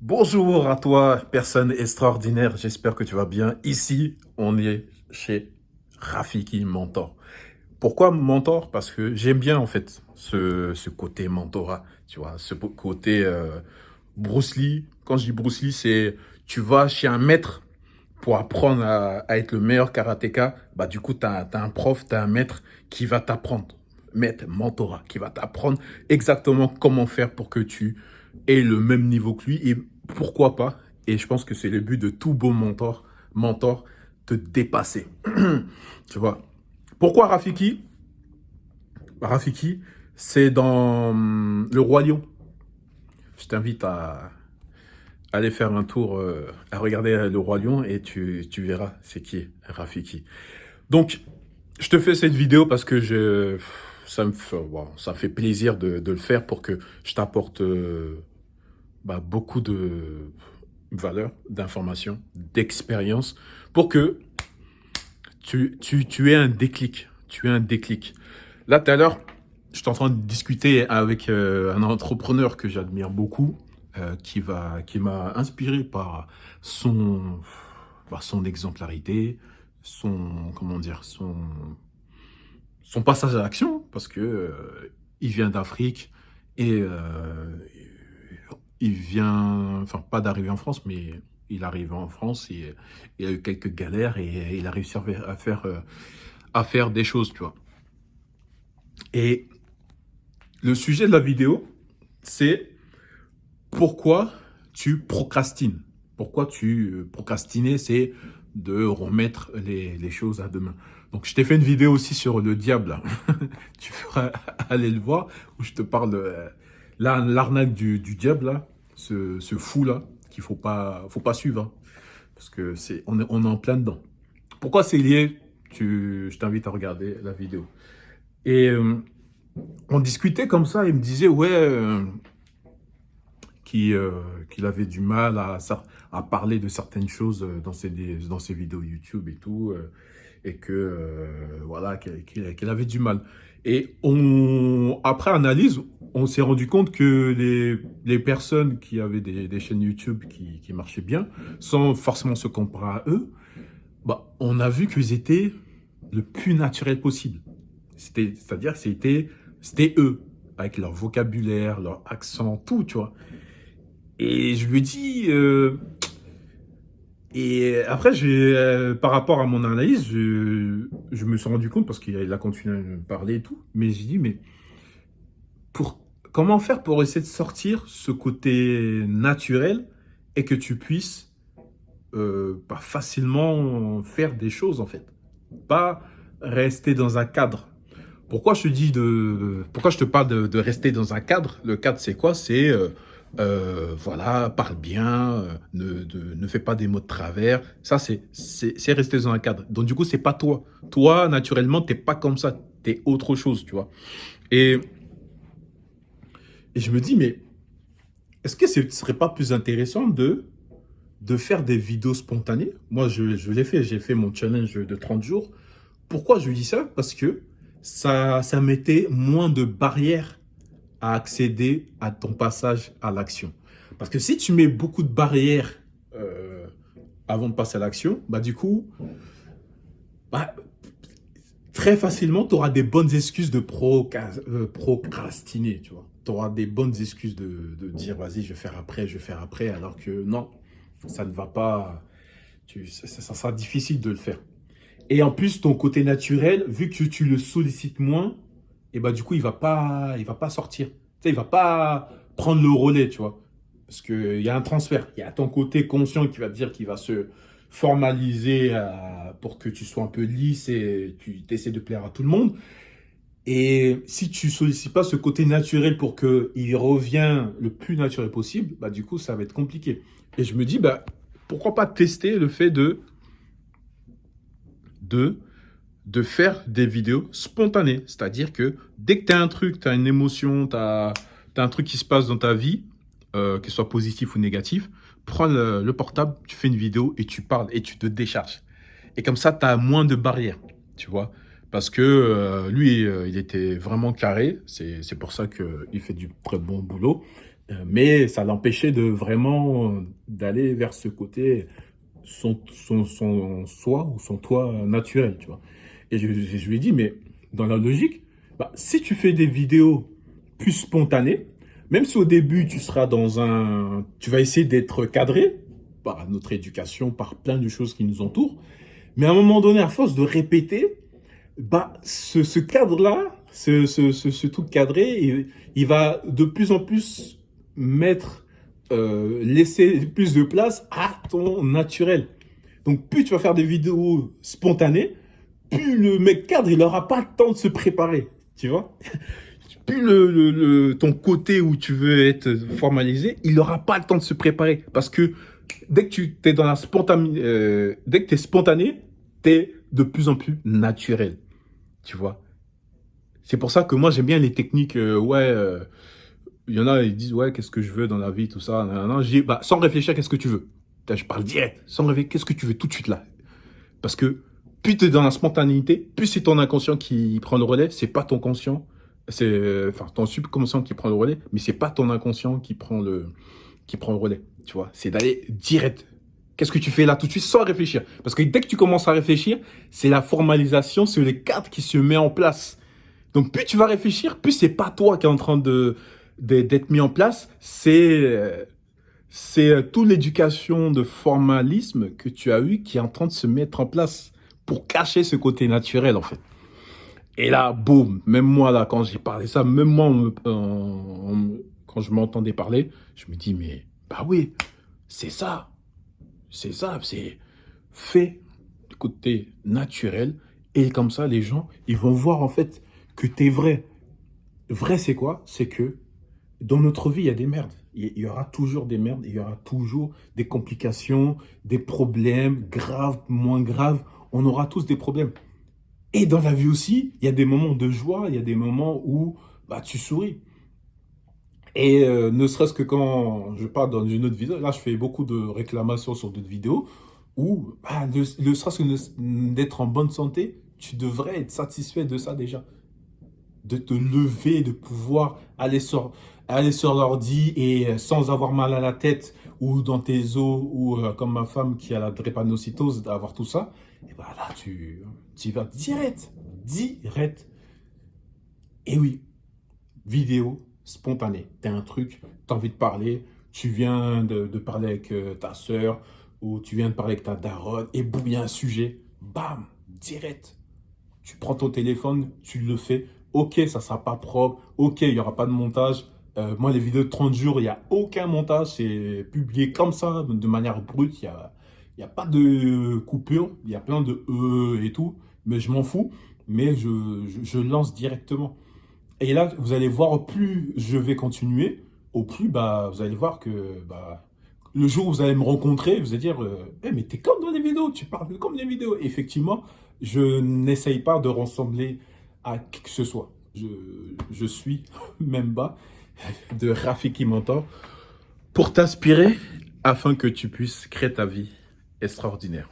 Bonjour à toi, personne extraordinaire, j'espère que tu vas bien. Ici, on est chez Rafiki Mentor. Pourquoi mentor? Parce que j'aime bien en fait ce côté mentorat, tu vois, ce côté Bruce Lee. Quand je dis Bruce Lee, c'est tu vas chez un maître pour apprendre à être le meilleur karatéka. Bah du coup, tu as un prof, tu as un maître qui va t'apprendre, maître, mentorat, qui va t'apprendre exactement comment faire pour que tu aies le même niveau que lui et pourquoi pas. Et je pense que c'est le but de tout beau mentor, te dépasser. Tu vois. Pourquoi Rafiki? Rafiki, c'est dans le Roi Lion. Je t'invite à aller faire un tour, à regarder le Roi Lion et tu verras c'est qui Rafiki. Donc, je te fais cette vidéo parce que ça me fait plaisir de le faire pour que je t'apporte beaucoup de valeur, d'informations, d'expérience pour que tu aies un déclic. Tu aies un déclic. Là, tout à l'heure, je suis en train de discuter avec un entrepreneur que j'admire beaucoup, qui m'a inspiré par son exemplarité, comment dire, son passage à l'action, parce que il vient d'Afrique et il vient, enfin pas d'arriver en France, mais il arrive en France et il a eu quelques galères et il a réussi à faire des choses, tu vois. Et le sujet de la vidéo, c'est pourquoi tu procrastines. Pourquoi procrastiner, c'est de remettre les choses à demain. Donc, je t'ai fait une vidéo aussi sur le diable. Là. Tu feras aller le voir, où je te parle de l'arnaque du diable, là, ce fou-là, qu'il faut pas suivre. Hein, parce que on est en plein dedans. Pourquoi c'est lié? Je t'invite à regarder la vidéo. Et on discutait comme ça, il me disait, ouais, qu'il avait du mal à parler de certaines choses dans ses vidéos YouTube et tout, et que, voilà, qu'il avait du mal. Et après analyse, on s'est rendu compte que les personnes qui avaient des chaînes YouTube qui marchaient bien, sans forcément se comparer à eux, bah, on a vu qu'ils étaient le plus naturel possible. C'est-à-dire que c'était eux, avec leur vocabulaire, leur accent, tout, tu vois. Et je lui dis, et après, par rapport à mon analyse, je me suis rendu compte, parce qu'il a continué à me parler et tout, mais j'ai dit, mais pour, comment faire pour essayer de sortir ce côté naturel et que tu puisses pas facilement faire des choses, en fait. Pas rester dans un cadre. Pourquoi je te parle de rester dans un cadre? Le cadre, c'est quoi? C'est, voilà, parle bien, ne fais pas des mots de travers. Ça, c'est rester dans un cadre. Donc, du coup, c'est pas toi. Toi, naturellement, t'es pas comme ça. T'es autre chose, tu vois. Et, et je me dis, mais est-ce que ce serait pas plus intéressant de faire des vidéos spontanées? Moi, je l'ai fait. J'ai fait mon challenge de 30 jours. Pourquoi je dis ça? Parce que ça mettait moins de barrières à accéder à ton passage à l'action. Parce que si tu mets beaucoup de barrières avant de passer à l'action, bah du coup, bah, très facilement, tu auras des bonnes excuses de procrastiner, tu vois. Tu auras des bonnes excuses de dire, vas-y, je vais faire après, alors que non, ça ne va pas, ça sera difficile de le faire. Et en plus, ton côté naturel, vu que tu le sollicites moins, et bah du coup, il va pas sortir. Tu sais, il va pas prendre le relais, tu vois. Parce qu'il y a un transfert. Il y a ton côté conscient qui va te dire qu'il va se formaliser pour que tu sois un peu lisse et tu essaies de plaire à tout le monde. Et si tu sollicites pas ce côté naturel pour qu'il revienne le plus naturel possible, bah du coup, ça va être compliqué. Et je me dis, bah, pourquoi pas tester le fait de de faire des vidéos spontanées. C'est-à-dire que dès que tu as un truc, tu as une émotion, tu as un truc qui se passe dans ta vie, que ce soit positif ou négatif, prends le portable, tu fais une vidéo et tu parles et tu te décharges. Et comme ça, tu as moins de barrières, tu vois. Parce que lui, il était vraiment carré. C'est pour ça qu'il fait du très bon boulot. Mais ça l'empêchait de vraiment d'aller vers ce côté, son soi ou son toi naturel, tu vois. Et je lui ai dit, mais dans la logique, bah, si tu fais des vidéos plus spontanées, même si au début tu vas essayer d'être cadré par notre éducation, par plein de choses qui nous entourent, mais à un moment donné, à force de répéter, bah, ce cadre-là, ce truc cadré, il va de plus en plus laisser plus de place à ton naturel. Donc, plus tu vas faire des vidéos spontanées, plus le mec cadre, il n'aura pas le temps de se préparer, tu vois. Plus ton côté où tu veux être formalisé, il n'aura pas le temps de se préparer. Parce que dès que tu es dans la dès que tu es spontané, tu es de plus en plus naturel, tu vois. C'est pour ça que moi, j'aime bien les techniques, il y en a, ils disent, ouais, qu'est-ce que je veux dans la vie, tout ça. Non, non, bah, sans réfléchir, qu'est-ce que tu veux? Putain, je parle direct, sans réfléchir, qu'est-ce que tu veux tout de suite là? Parce que plus tu es dans la spontanéité, plus c'est ton inconscient qui prend le relais, c'est pas ton conscient, enfin ton subconscient qui prend le relais, mais c'est pas ton inconscient qui prend le relais, tu vois. C'est d'aller direct. Qu'est-ce que tu fais là tout de suite sans réfléchir? Parce que dès que tu commences à réfléchir, c'est la formalisation, c'est les cartes qui se met en place. Donc plus tu vas réfléchir, plus c'est pas toi qui est en train d'être mis en place, c'est toute l'éducation de formalisme que tu as eu qui est en train de se mettre en place pour cacher ce côté naturel, en fait. Et là, boum, même moi, là, quand j'ai parlé ça, même moi, quand je m'entendais parler, je me dis, mais, bah oui, c'est ça. C'est ça, c'est fait du côté naturel. Et comme ça, les gens, ils vont voir, en fait, que t'es vrai. Vrai, c'est quoi? C'est que dans notre vie, il y a des merdes. Il y aura toujours des merdes, il y aura toujours des complications, des problèmes graves, moins graves. On aura tous des problèmes. Et dans la vie aussi, il y a des moments de joie, il y a des moments où bah, tu souris. Et ne serait-ce que quand je parle dans une autre vidéo, là je fais beaucoup de réclamations sur d'autres vidéos, où bah, ne serait-ce que d'être en bonne santé, tu devrais être satisfait de ça déjà, de te lever, de pouvoir aller sur l'ordi et sans avoir mal à la tête ou dans tes os ou comme ma femme qui a la drépanocytose, d'avoir tout ça, et ben là tu y vas direct, direct. Et oui, vidéo spontanée. T'as un truc, t'as envie de parler, tu viens de parler avec ta sœur ou tu viens de parler avec ta daronne et boum, il y a un sujet, bam, direct. Tu prends ton téléphone, tu le fais. Ok, ça sera pas propre. Ok, il n'y aura pas de montage. Moi, les vidéos de 30 jours, il n'y a aucun montage. C'est publié comme ça, de manière brute. Il y a pas de coupure. Il y a plein de et tout. Mais je m'en fous. Mais je lance directement. Et là, vous allez voir, plus je vais continuer, au plus, bah, vous allez voir que bah, le jour où vous allez me rencontrer, vous allez dire, Eh, mais t'es comme dans les vidéos, tu parles comme les vidéos. Effectivement, je n'essaye pas de ressembler à qui que ce soit. Je suis Memba de Rafiki Mentor pour t'inspirer afin que tu puisses créer ta vie extraordinaire.